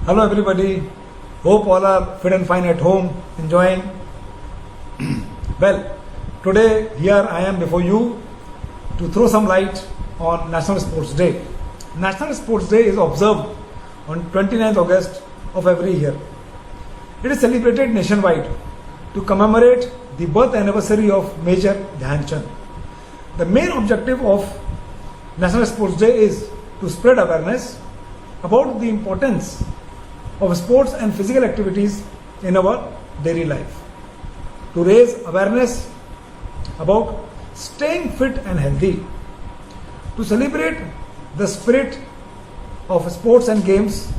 Hello everybody. Hope all are fit and fine at home, enjoying. Well, today here I am before you to throw some light on National Sports Day. National Sports Day is observed on 29th August of every year. It is celebrated nationwide to commemorate the birth anniversary of Major Dhyan Chand. The main objective of National Sports Day is to spread awareness about the importance of sports and physical activities in our daily life, to raise awareness about staying fit and healthy, to celebrate the spirit of sports and games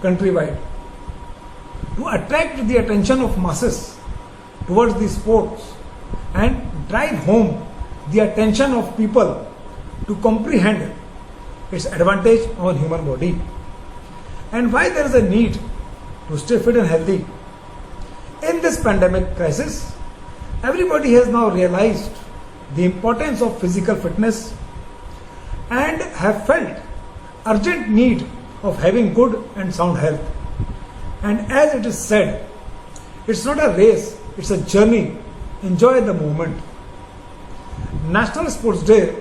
countrywide, to attract the attention of masses towards the sports and drive home the attention of people to comprehend its advantage on human body, and why there is a need to stay fit and healthy. In this pandemic crisis, everybody has now realized the importance of physical fitness and have felt urgent need of having good and sound health. And as it is said, it's not a race, it's a journey. Enjoy the moment. National Sports Day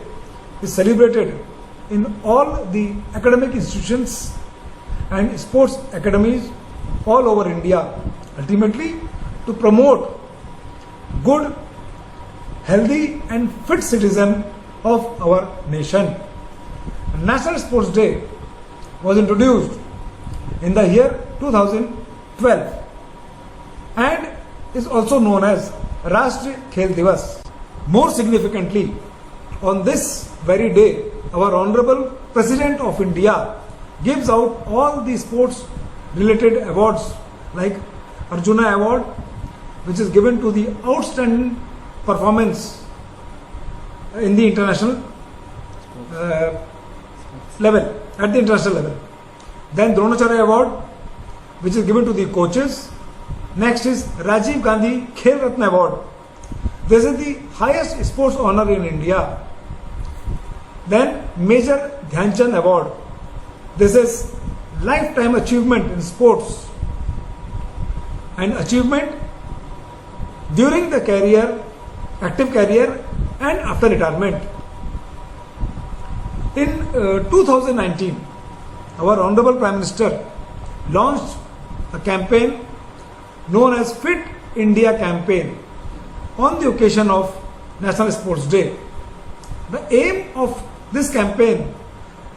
is celebrated in all the academic institutions and sports academies all over India, ultimately to promote good, healthy and fit citizen of our nation. National Sports Day was introduced in the year 2012 and is also known as Rashtriya Khel Divas. More significantly, on this very day, our Honorable President of India gives out all the sports related awards like Arjuna Award, which is given to the outstanding performance in the international level, at the international level. Then Dronacharya Award, which is given to the coaches. Next is Rajiv Gandhi Khel Ratna Award. This is the highest sports honor in India. Then Major Dhyan Chand Award. This is lifetime achievement in sports and achievement during the career, active career and after retirement. In 2019, our Honorable Prime Minister launched a campaign known as Fit India Campaign on the occasion of National Sports Day. The aim of this campaign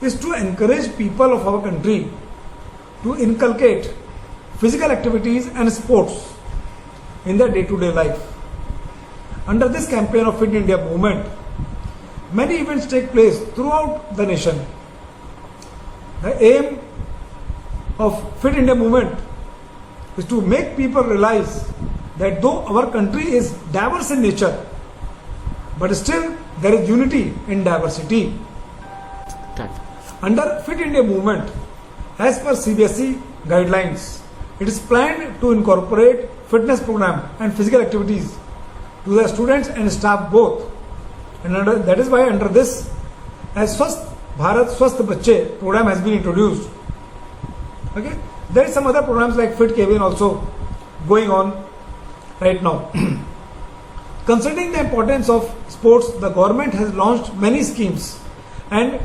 is to encourage people of our country to inculcate physical activities and sports in their day-to-day life. Under this campaign of Fit India movement, many events take place throughout the nation. The aim of Fit India movement is to make people realize that though our country is diverse in nature, but still there is unity in diversity. Under Fit India movement, as per CBSE guidelines, it is planned to incorporate fitness program and physical activities to the students and staff both. And that is why under this, as Swasth Bharat Swasth Bacche program has been introduced. Okay, there is some other programs like Fit Kevin also going on right now. Considering the importance of sports, the government has launched many schemes and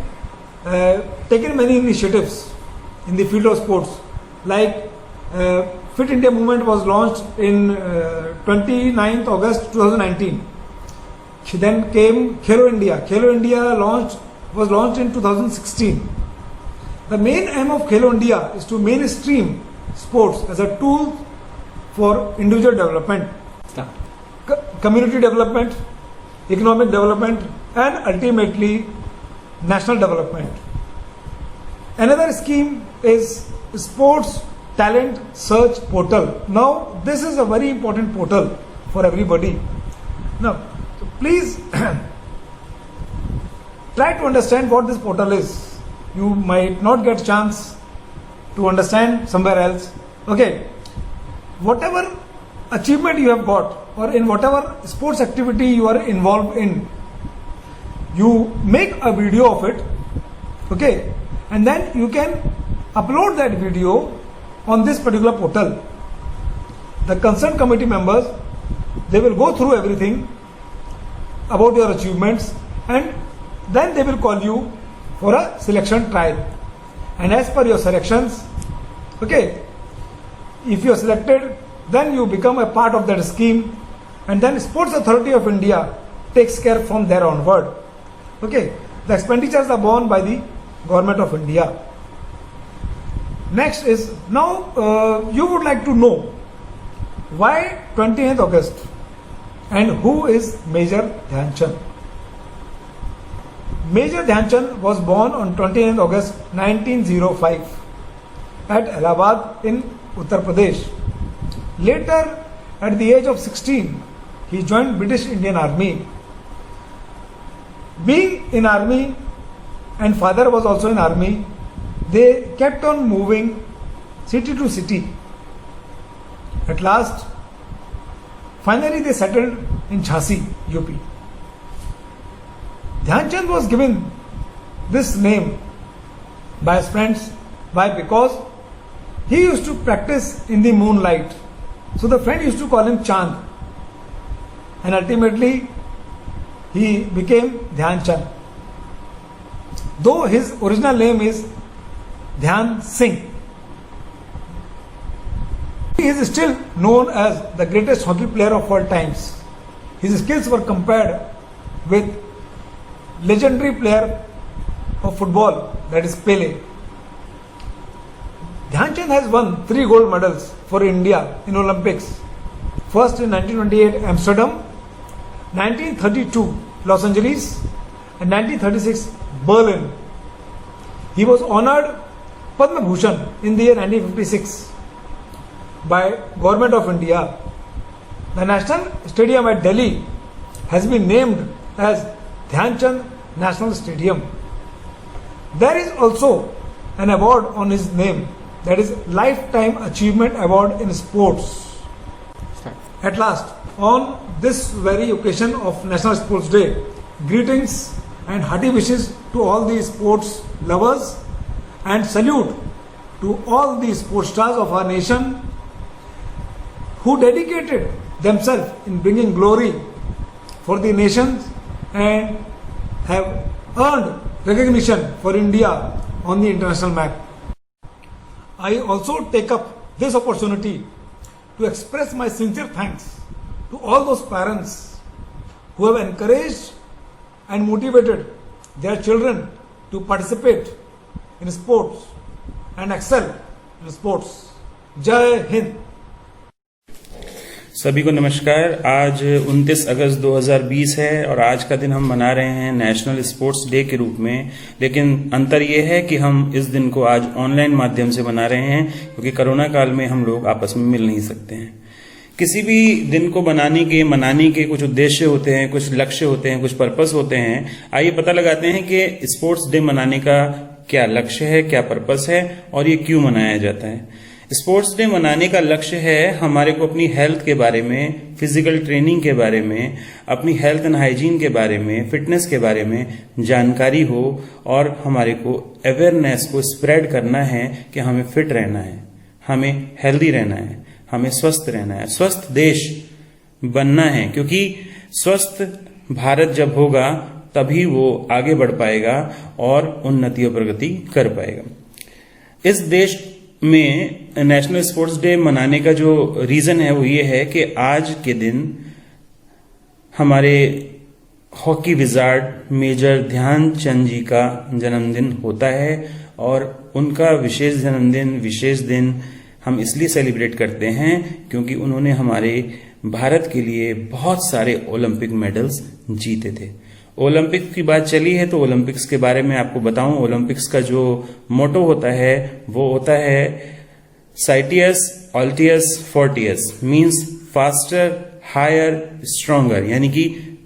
taken many initiatives in the field of sports. Like Fit India movement was launched in 29th August 2019. Then came Khelo India. Khelo India was launched in 2016. The main aim of Khelo India is to mainstream sports as a tool for individual development, community development, economic development, and ultimately national development. Another scheme is Sports Talent Search Portal. Now, this is a very important portal for everybody. Now, please try to understand what this portal is. You might not get a chance to understand somewhere else. Okay, whatever achievement you have got or in whatever sports activity you are involved in, you make a video of it, okay, and then you can upload that video on this particular portal. The concerned committee members, they will go through everything about your achievements, and then they will call you for a selection trial. And as per your selections, okay, if you are selected, then you become a part of that scheme, and then Sports Authority of India takes care from there onward. Okay, the expenditures are borne by the Government of India. Next is, now you would like to know why 29th August and who is Major Dhyan Chand. Major Dhyan Chand was born on 29th August 1905 at Allahabad in Uttar Pradesh. Later, at the age of 16, he joined British Indian Army. Being in army and father was also in army, they kept on moving city to city. At last, finally they settled in Jhansi, UP. Dhyan Chand was given this name by his friends. Why? Because he used to practice in the moonlight. So the friend used to call him Chand. And ultimately, he became Dhyan Chand. Though his original name is Dhyan Singh. He is still known as the greatest hockey player of all times. His skills were compared with legendary player of football, that is Pele. Dhyan Chand has won 3 gold medals for India in Olympics. First in 1928 Amsterdam, 1932 Los Angeles, and 1936 Berlin. He was honored Padma Bhushan in the year 1956 by Government of India. The National Stadium at Delhi has been named as Dhyan Chand National Stadium. There is also an award on his name, that is Lifetime Achievement Award in Sports. At last, on this very occasion of National Sports Day, greetings and hearty wishes to all the sports lovers, and salute to all the sports stars of our nation who dedicated themselves in bringing glory for the nation and have earned recognition for India on the international map. I also take up this opportunity to express my sincere thanks to all those parents who have encouraged and motivated their children to participate in sports and excel in sports. Jai Hind. सभी को नमस्कार। आज 29 अगस्त 2020 है और आज का दिन हम मना रहे हैं नेशनल स्पोर्ट्स डे के रूप में। लेकिन अंतर यह है कि हम इस दिन को आज ऑनलाइन माध्यम से मना रहे हैं, क्योंकि कोरोना काल में हम लोग आपस में मिल नहीं सकते हैं। किसी भी दिन को मनाने के कुछ उद्देश्य होते हैं, कुछ लक्ष्य होते हैं, कुछ पर्पस होते हैं। आइए पता लगाते हैं कि स्पोर्ट्स डे मनाने का क्या लक्ष्य है, क्या पर्पस है और ये क्यों मनाया जाता है। स्पोर्ट्स डे मनाने का लक्ष्य है हमारे को अपनी हेल्थ के बारे में, फिजिकल ट्रेनिंग के बारे में, अपनी हेल्थ एंड हाइजीन के बारे में, फिटनेस के बारे में जानकारी हो और हमारे को अवेयरनेस को स्प्रेड करना है कि हमें फिट रहना है, हमें हेल्दी रहना है, हमें स्वस्थ रहना है, स्वस्थ देश बनना है। क्योंकि स्वस्थ भारत जब होगा तभी वो आगे बढ़ पाएगा और उन्नति और प्रगति कर पाएगा। इस देश में नेशनल स्पोर्ट्स डे मनाने का जो रीजन है वो ये है कि आज के दिन हमारे हॉकी विजार्ड मेजर ध्यानचंद जी का जन्मदिन होता है और उनका विशेष जन्मदिन, विशेष दिन हम इसलिए सेलिब्रेट करते हैं क्योंकि उन्होंने हमारे भारत के लिए बहुत सारे ओलंपिक मेडल्स जीते थे। ओलंपिक की बात चली है तो ओलंपिक्स के बारे में आपको बताऊं। ओलंपिक्स का जो मोटो होता है वो होता है citius altius fortius, means faster higher stronger, यानी कि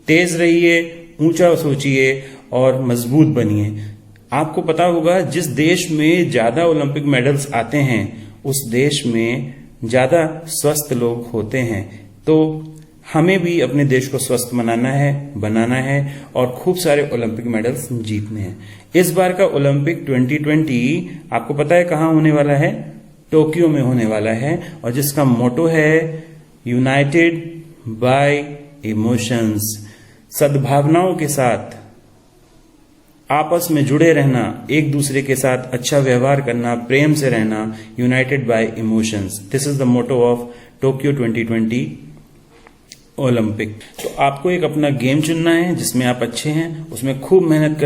तेज रहिए, ऊंचा सोचिए और मजबूत बनिए। आपको पता होगा जिस देश में ज्यादा ओलंपिक मेडल्स आते हैं उस देश में ज्यादा स्वस्थ लोग होते हैं। तो हमें भी अपने देश को स्वस्थ बनाना है और खूब सारे ओलंपिक मेडल्स जीतने हैं। इस बार का ओलंपिक 2020 आपको पता है कहाँ होने वाला है? टोक्यो में होने वाला है और जिसका मोटो है यूनाइटेड बाय इमोशंस। सद्भावनाओं के साथ आपस में जुड़े रहना, एक दूसरे के साथ अच्छा व्यवहार करना, प्रेम से रहना, united by emotions. This is the motto of Tokyo 2020 Olympic. तो आपको एक अपना गेम चुनना है जिसमें आप अच्छे हैं, उसमें खूब मेहनत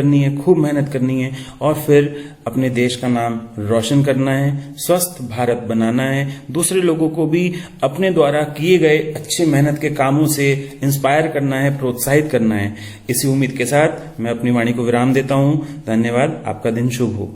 करनी है और फिर अपने देश का नाम रोशन करना है, स्वस्थ भारत बनाना है, दूसरे लोगों को भी अपने द्वारा किए गए अच्छे मेहनत के कामों से इंस्पायर करना है, प्रोत्साहित करना है। इसी उम्मीद के साथ मैं अपनी वाणी को विराम देता हूं। धन्यवाद। आपका दिन शुभ हो।